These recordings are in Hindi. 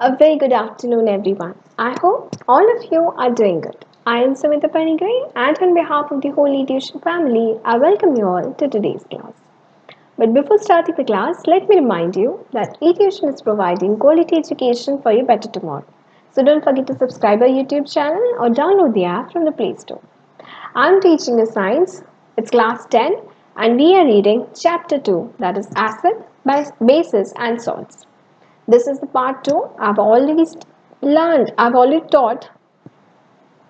A very good afternoon, everyone. I hope all of you are doing good. I am Samita Panigree, and on behalf of the Holy Tuition family, I welcome you all to today's class. But before starting the class, let me remind you that eTuition is providing quality education for your better tomorrow. So don't forget to subscribe our YouTube channel or download the app from the Play Store. I'm teaching you science. It's class 10, and we are reading chapter 2, that is acid, bases, and salts. This is the part 2. I've already taught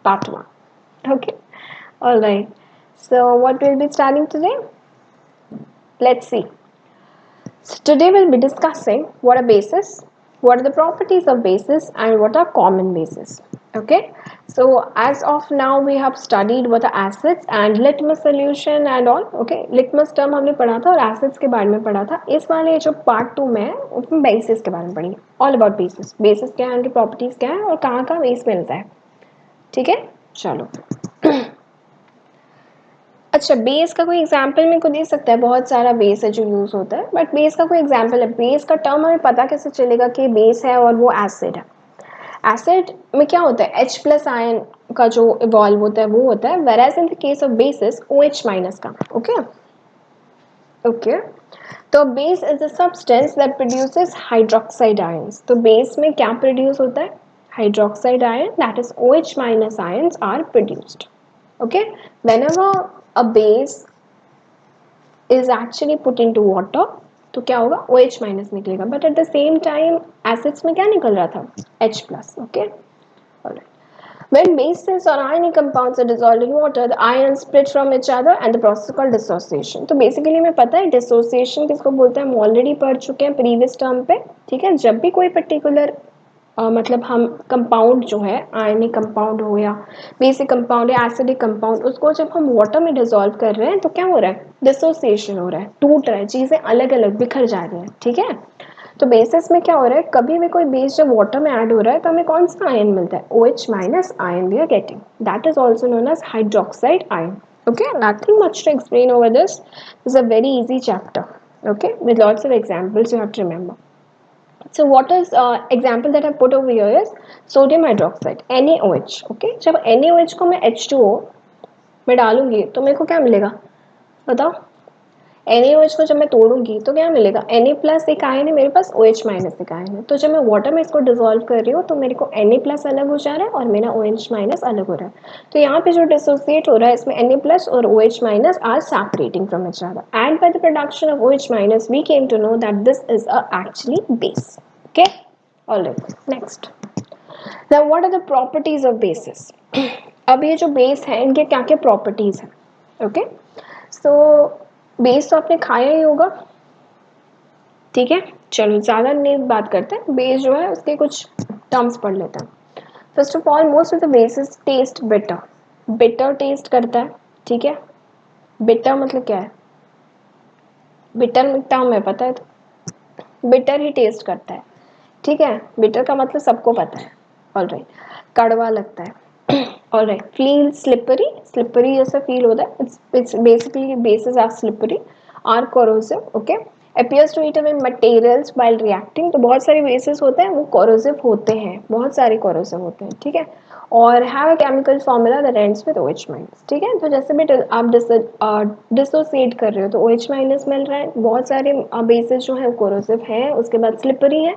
part 1. Okay. Alright. So, what we'll be studying today? Let's see. So, today we'll be discussing what are bases, what are the properties of bases, and what are common bases. Okay. So, as of now, we have studied what are acids and litmus solution and all. Okay. Litmus term हमने पढ़ा था और acids के बारे में पढ़ा था. इस वाले जो part 2 में है उसमें bases के बारे में पढ़ेंगे. All about bases. Bases क्या है, उनकी properties क्या है और कहाँ कहाँ base मिलता है. ठीक है. चलो. अच्छा, बेस का कोई एग्जाम्पल मेरे को दे सकता है? बहुत सारा बेस है जो यूज होता है, बट बेस का कोई एग्जाम्पल है? बेस का टर्म हमें पता कैसे चलेगा कि बेस है और वो एसिड है? एसिड में क्या होता है? H प्लस आयन का जो इवॉल्व होता है वो होता है, whereas in the case of bases OH minus का. Okay okay. तो base is a substance that produces hydroxide ions. तो बेस में क्या प्रोड्यूस होता है? Hydroxide ion, that is OH minus ions are produced. Okay, whenever a base is actually put into water तो क्या होगा? OH माइनस निकलेगा, but at the same time acids में क्या निकल रहा था? H plus. Okay. When bases or ionic compounds are dissolved in water, the ions split from each other and the process is called dissociation. तो बेसिकली हमें पता है dissociation किसको बोलते हैं, हम ऑलरेडी पढ़ चुके हैं प्रीवियस टर्म पे. ठीक है. जब भी कोई पर्टिकुलर मतलब हम कंपाउंड जो है, आयनिक कंपाउंड हो या बेसिक कंपाउंड या एसिडिक कंपाउंड, उसको जब हम वाटर में डिसॉल्व कर रहे हैं तो क्या हो रहा है? डिसोसिएशन हो रहा है, टूट रहा है, चीजें अलग अलग बिखर जा रही हैं. ठीक है. तो बेसिस में क्या हो रहा है? कभी भी कोई बेस जब वाटर में ऐड हो रहा है तो हमें कौन सा आयन मिलता है? OH minus ion we are getting. That is also known as hydroxide ion. Okay, nothing much to explain over this. This is a very easy chapter. Okay, with lots of examples you have to remember. So what is example that I put over here is sodium hydroxide NaOH. Okay, जब NaOH को मैं H2O में डालूंगी तो मेरे को क्या मिलेगा? बताओ. NaOH को जब मैं तोड़ूंगी तो क्या मिलेगा? Na प्लस एक आयन है मेरे पास, OH माइनस एक आयन है. तो जब मैं वाटर में इसको डिसॉल्व कर रही हूँ तो मेरे को Na प्लस अलग हो जा रहा है और मेरा OH माइनस अलग हो रहा है. तो यहाँ पे जो डिसोसिएट हो रहा है इसमें Na प्लस और OH minus are separating from each other, and by the production of OH minus we came to know that this is a actually base. Okay, all right, next. Now what are the properties of bases? अब ये जो बेस है इनके क्या क्या प्रॉपर्टीज है? ओके. सो बेस तो आपने खाया ही होगा. ठीक है. चलो ज्यादा नहीं बात करते हैं. बेस जो है उसके कुछ टर्म्स पढ़ लेते हैं. First of all, most of the basis test bitter. Bitter taste करता है. ठीक है. बिटर मतलब क्या है? बिटर टर्म है, पता है? तो बिटर ही टेस्ट करता है. ठीक है. बिटर का मतलब सबको पता है. ऑलराइट. कड़वा लगता है. ऑलराइट. Feel slippery. स्लिपरी जैसा फील होता है. It's basically bases are slippery, are corrosive. Okay. appears to eat away materials while reacting. तो बहुत सारे बेसिस होते हैं वो कोरोसिव होते हैं, बहुत सारे कोरोसिव होते हैं. ठीक है. और have a chemical formula that ends with OH minus. ठीक है. तो जैसे भी आप डिसोसिएट कर रहे हो तो OH माइनस मिल रहा है. बहुत सारे बेसिस जो है कोरोसिव है, उसके बाद स्लिपरी है,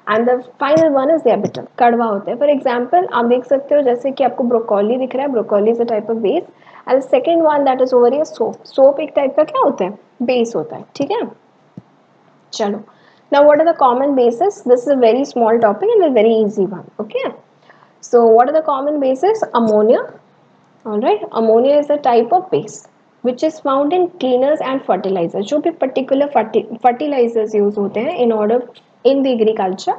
and the final one is bitter, कड़वा होता है. फॉर एग्जाम्पल आप देख सकते हो जैसे कि आपको ब्रोकोली दिख रहा है. Broccoli is a type of base, and second one that is over here soap. Soap एक टाइप का क्या होता है? बेस होता है. ठीक है. चलो. Now what are the common bases? This is a very small topic and a very easy one. Okay. So what are the common bases? Ammonia. All right. Ammonia is a type of base which is found in cleaners and fertilizers. जो भी particular fertilizers use होते हैं in order in the agriculture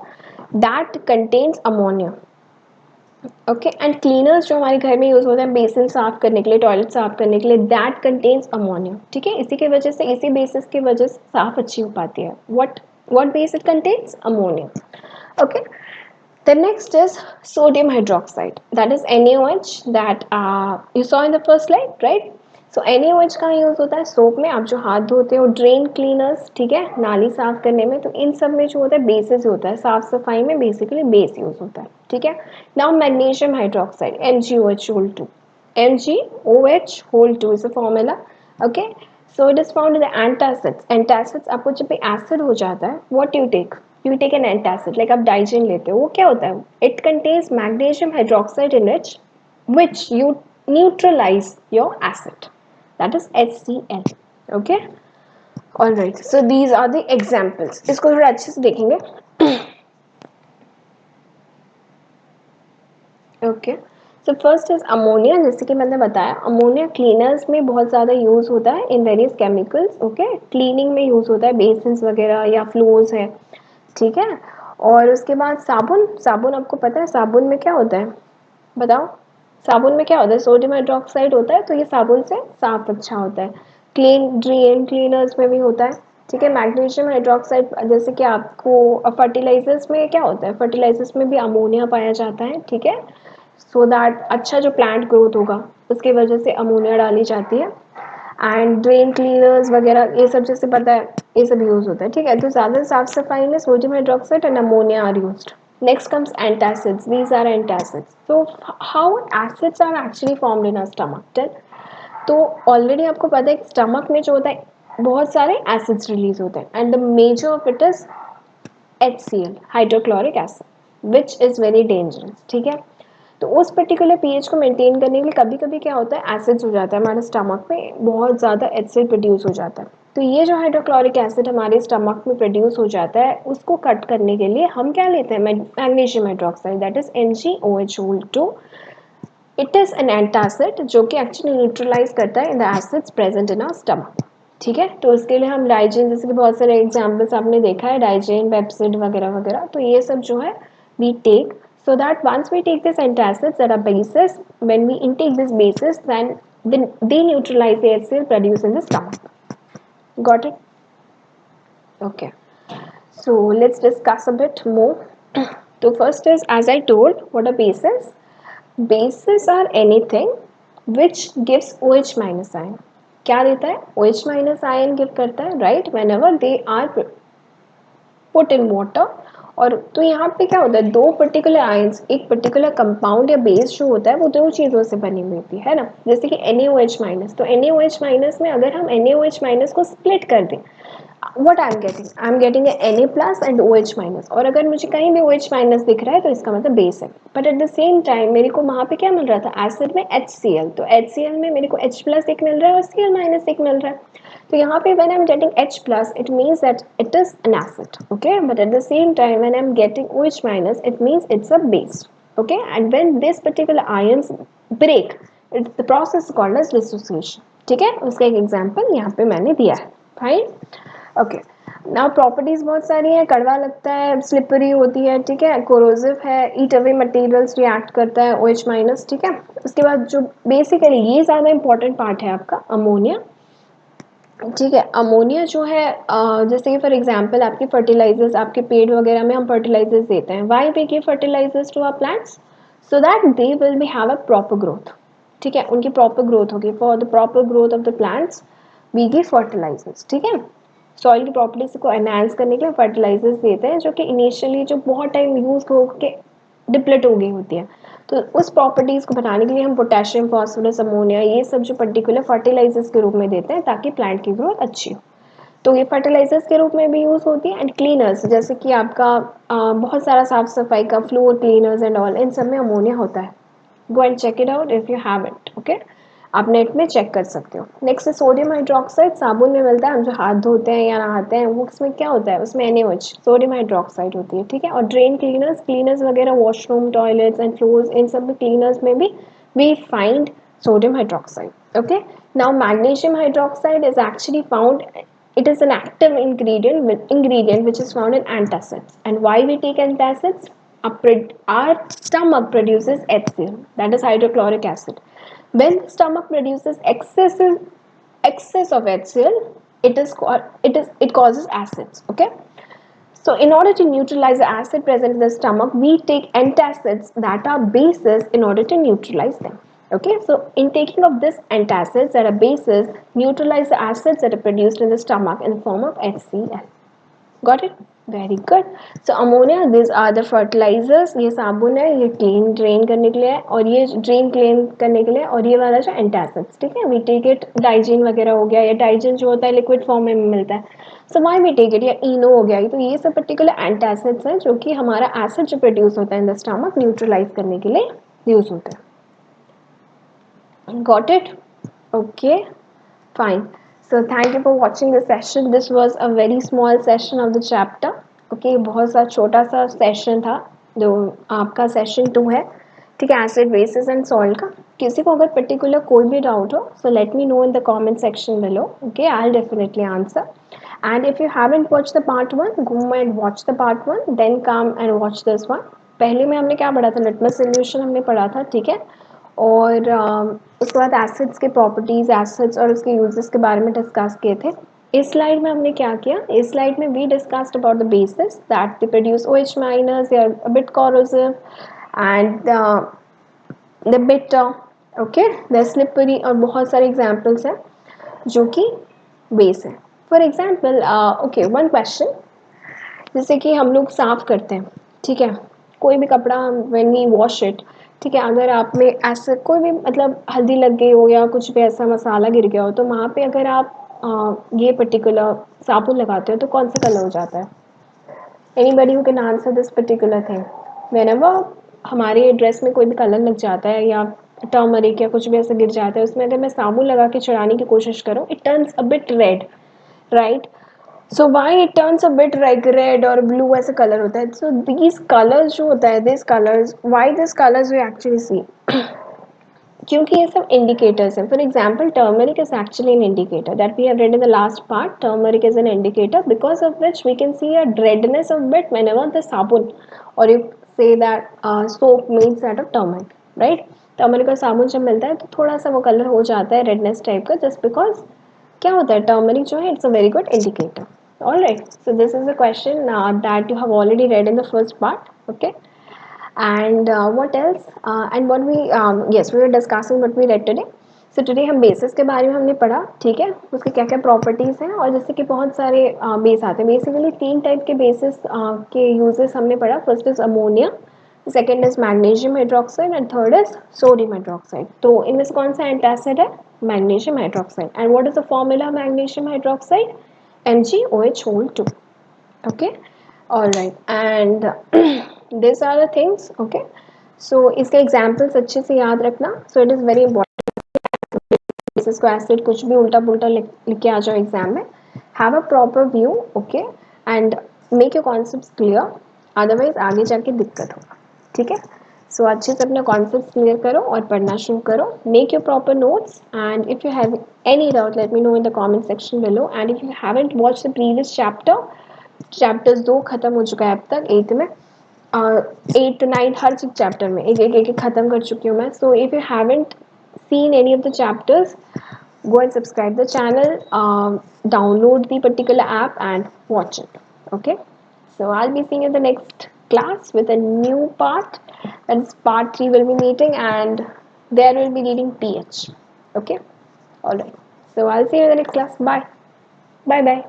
that contains ammonia. Okay. And cleaners जो हमारे घर में यूज होते हैं बेसिन साफ करने के लिए, टॉयलेट साफ करने के लिए, दैट कंटेन्स अमोनिया. ठीक है. इसी की वजह से, इसी बेसिस की वजह से साफ अच्छी हो पाती है. What base it contains? Ammonia. Okay. The next is sodium hydroxide, that is NaOH, that you saw in the first slide, right? So NaOH कहाँ यूज होता है? सोप में, आप जो हाथ धोते हो, ड्रेन क्लीनर्स, ठीक है, नाली साफ करने में, तो इन सब में जो होता है बेसिस होता है, साफ सफाई में बेसिकली बेस यूज होता है, ठीक है। Now magnesium hydroxide, MgOH whole 2 is a formula, okay. So it is found in the antacids. Antacids आपको जब भी एसिड हो जाता है, what you take an antacid, like आप डाइजिन लेते हो, वो क्या होता है? It contains magnesium hydroxide in it, which you neutralize your acid, that is HCl, okay. All right, so these are the examples. इसको थोड़ा अच्छे से देखेंगे, okay. So first is ammonia. जैसे कि मैंने बताया, अमोनिया क्लीनर्स में बहुत ज़्यादा यूज़ होता है in various chemicals, okay. Cleaning में यूज़ होता है, बेसिन्स वगैरह या फ्लोर्स है, ठीक है। और उसके बाद साबुन, साबुन आपको पता है साबुन में क्या होता है? बताओ, साबुन में क्या होता है? सोडियम हाइड्रोक्साइड होता है, तो ये साबुन से साफ अच्छा होता है। क्लीन ड्रेन क्लीनर्स में भी होता है, ठीक है। मैग्नीशियम हाइड्रोक्साइड, जैसे कि आपको फर्टिलाइजर्स में क्या होता है? फर्टिलाइजर्स में भी अमोनिया पाया जाता है, ठीक है। सो दैट अच्छा जो प्लांट ग्रोथ होगा, उसकी वजह से अमोनिया डाली जाती है। एंड ड्रेन क्लीनर्स वगैरह ये सब जैसे पता है, ये सब यूज होता है, ठीक है। तो ज़्यादा साफ सफाई में sodium hydroxide and ammonia are used. Next comes antacids. These are antacids. So how acids are actually formed in our stomach? Tell. तो ऑलरेडी आपको पता है कि स्टमक में जो होता है बहुत सारे एसिड्स रिलीज होते हैं, and the measure of it is HCl, hydrochloric acid, which is very dangerous, ठीक है। तो उस पर्टिकुलर पीएच को मेंटेन करने के लिए कभी कभी क्या होता है, एसिड्स हो जाता है हमारे स्टमक में, बहुत ज़्यादा एसिड प्रोड्यूस हो जाता है। तो ये जो हाइड्रोक्लोरिक एसिड हमारे स्टमक में प्रोड्यूस हो जाता है, उसको कट करने के लिए हम क्या लेते हैं? Magnesium hydroxide, that is MgOH2। It is an antacid जो कि एक्चुअली न्यूट्रलाइज करता है in the acids present in our stomach, ठीक है। तो उसके लिए हम डाइजेन, जैसे कि बहुत सारे एग्जाम्पल्स आपने देखा है, डाइजेन, पेप्सिड वगैरह वगैरह, तो ये सब जो है we take, so that once we take this antacids that are bases, when we intake this bases, then they neutralize the HCl produced in the stomach. Got it? Okay. So let's discuss a bit more. So first is, as I told, what are bases? Bases are anything which gives OH minus ion. क्या देता है? OH minus ion give करता है, right? Whenever they are put in water. और तो यहाँ पे क्या होता है, दो पर्टिकुलर आयंस, एक पर्टिकुलर कंपाउंड या बेस जो होता है वो दो चीज़ों से बनी हुई होती है ना। जैसे कि NaOH माइनस, तो NaOH माइनस में अगर हम NaOH माइनस को स्प्लिट कर दें, what I am getting Na plus and OH minus, और अगर मुझे कहीं भी OH माइनस दिख रहा है तो इसका मतलब बेस है। But at the same time मेरे को वहाँ पे क्या मिल रहा था? एसिड में HCl, तो HCl में मेरे को H प्लस एक मिल रहा है और Cl माइनस एक मिल रहा है। तो यहाँ पे when I'm getting H plus, it means that it is an acid, okay? But at the same time, when I'm getting OH minus, it means it's a base, okay? And when this particular ions break, the process is called as dissociation, ठीक है। उसका एक एग्जाम्पल यहाँ पे मैंने दिया है, फाइन, ओके। नाउ प्रॉपर्टीज बहुत सारी है, कड़वा लगता है, स्लिपरी होती है, ठीक है, कोरोसिव है, ईट अवे मटेरियल्स रिएक्ट करता है, OH माइनस, ठीक है। उसके बाद जो बेसिकली ये ज़्यादा इंपॉर्टेंट पार्ट है आपका, अमोनिया, ठीक है। अमोनिया जो है जैसे कि फॉर एग्जांपल आपके फर्टिलाइजर्स, आपके पेड़ वगैरह में हम फर्टिलाइजर्स देते हैं, why we give fertilizers to our plants? So that they will be have a proper growth, ठीक है, उनकी प्रॉपर ग्रोथ होगी। For the proper growth of the plants we give fertilizers, ठीक है। सॉइल की प्रॉपर्टीज को एनहांस करने के लिए फर्टिलाइजर्स देते हैं, जो कि इनिशियली जो बहुत टाइम यूज होके डिप्लेट हो गई होती है, तो उस प्रॉपर्टीज को बनाने के लिए हम पोटेशियम, फॉस्फोरस, अमोनिया, ये सब जो पर्टिकुलर फर्टिलाइजर्स के रूप में देते हैं ताकि प्लांट की ग्रोथ अच्छी हो। तो ये फर्टिलाइजर्स के रूप में भी यूज होती है। एंड क्लीनर्स, जैसे कि आपका बहुत सारा साफ सफाई का, फ्लोर क्लीनर्स एंड ऑल, इन सब में अमोनिया होता है। Go and check it out if you have it, okay. आप नेट में चेक कर सकते हो। नेक्स्ट है सोडियम हाइड्रोक्साइड, साबुन में मिलता है, हम जो हाथ धोते हैं या नहाते हैं वो, उसमें क्या होता है? उसमें NaOH, सोडियम हाइड्रोक्साइड होती है, ठीक है। और ड्रेन क्लीनर्स, क्लीनर्स वगैरह, वॉशरूम, टॉयलेट्स एंड फ्लोर्स, इन सब क्लीनर्स में भी we find sodium hydroxide, okay. Now magnesium hydroxide is actually found, it is an active ingredient which is found in antacids. And why we take antacids? Our stomach produces HCl, that is hydrochloric acid. When the stomach produces excess of HCl, it causes acids, okay. So in order to neutralize the acid present in the stomach, we take antacids that are bases in order to neutralize them. Okay, so in taking of this antacids that are bases, neutralize the acids that are produced in the stomach in the form of HCl. Got it? Very good. So ammonia, these are the fertilizers. ये साबुन है, ये clean drain करने के लिए है, और ये drain clean करने के लिए, और ये वाला जो antacids, ठीक है? We take it Digen वगैरह हो गया, या Digen जो होता है liquid form में मिलता है. So why we take it? या ENO हो गया, तो ये सब particular antacids हैं जो कि हमारा acid जो produce होता है in the stomach neutralize करने के लिए use होता है. Got it? Okay, fine. So thank you for watching the session. This was a very small session of the chapter. Okay, बहुत सा छोटा सा session था जो आपका session 2 है. ठीक है, acid, bases and salt का. किसी को अगर particular कोई भी doubt हो, so let me know in the comment section below. Okay, I'll definitely answer. And if you haven't watched the part 1, go and watch the part 1, then come and watch this one. पहले में हमने क्या पढ़ा था? Litmus solution हमने पढ़ा था, ठीक है? और उसके बाद एसिड्स के प्रॉपर्टीज, एसिड्स और उसके यूजेस के बारे में डिस्कस किए थे. इस स्लाइड में हमने क्या किया? इस स्लाइड में we discussed about the bases that they produce OH minus, they are a bit corrosive and the bitter, okay, the slippery, और बहुत सारे एग्जांपल्स हैं जो कि बेस है. For example, okay, one question, जैसे कि हम लोग साफ करते हैं, ठीक है, कोई भी कपड़ा, व्हेन वी वॉश इट, ठीक है, अगर आप में ऐसा कोई भी मतलब हल्दी लग गई हो या कुछ भी ऐसा मसाला गिर गया हो, तो वहाँ पे अगर आप ये पर्टिकुलर साबुन लगाते हो तो कौन सा कलर हो जाता है? Anybody who can answer this particular thing? Whenever हमारे ड्रेस में कोई भी कलर लग जाता है या टर्मरिक या कुछ भी ऐसा गिर जाता है, उसमें अगर मैं साबुन लगा के छुड़ाने की कोशिश करूँ, it turns a bit red, right? So why it turns a bit like red or blue ऐसा color होता है? So these colors जो होता है, these colors, why these colors we actually see? क्योंकि ये सब indicators हैं. For example, turmeric is actually an indicator that we have read in the last part. Turmeric is an indicator because of which we can see a redness of bit whenever the sabun, or you say that soap made out of turmeric, right? Turmeric का साबुन जब मिलता है तो थोड़ा सा वो कलर हो जाता है redness टाइप का, just because क्या होता है, टर्मरिक जो है, it's a very good indicator. All right, so this is a question that you have already read in the first part. Okay, and what else? And what we yes, we were discussing what we read today. So today हम बेसिस के बारे में हमने पढ़ा, ठीक है, उसके क्या क्या प्रॉपर्टीज़ हैं, और जैसे कि बहुत सारे बेस आते हैं. बेसिकली 3 टाइप के बेसिस के यूजेस हमने पढ़ा. First is ammonia, second is magnesium hydroxide and third is sodium hydroxide. तो इनमें से कौन सा एंटासिड है? Magnesium hydroxide. And what is the formula magnesium hydroxide? MgOH whole 2. Okay, all right, and these are the things. Okay, so इसके examples अच्छे से याद रखना. So it is very important. Basis को एसिड कुछ भी उल्टा पुल्टा लिख के आ जाओ एग्जाम में. Have a proper view, okay, and make your concepts clear, otherwise आगे जाके दिक्कत होगा, ठीक है. सो अच्छे से अपने कॉन्सेप्ट्स क्लियर करो और पढ़ना शुरू करो. Make your proper notes, and if you have any doubt let me know in the comment section below. And if you haven't watch the previous chapter, chapters 2 खत्म हो चुका है अब तक, 8th में, 8 9 हर चैप्टर में एक एक एक खत्म कर चुकी हूँ मैं. So if you haven't seen any of the chapters, go and subscribe the channel, download the particular app and watch it. Okay, so I'll be seeing you in the next class with a new part. That is part 3 will be meeting, and there will be reading PH. Okay, all right, so I'll see you in the next class. Bye bye.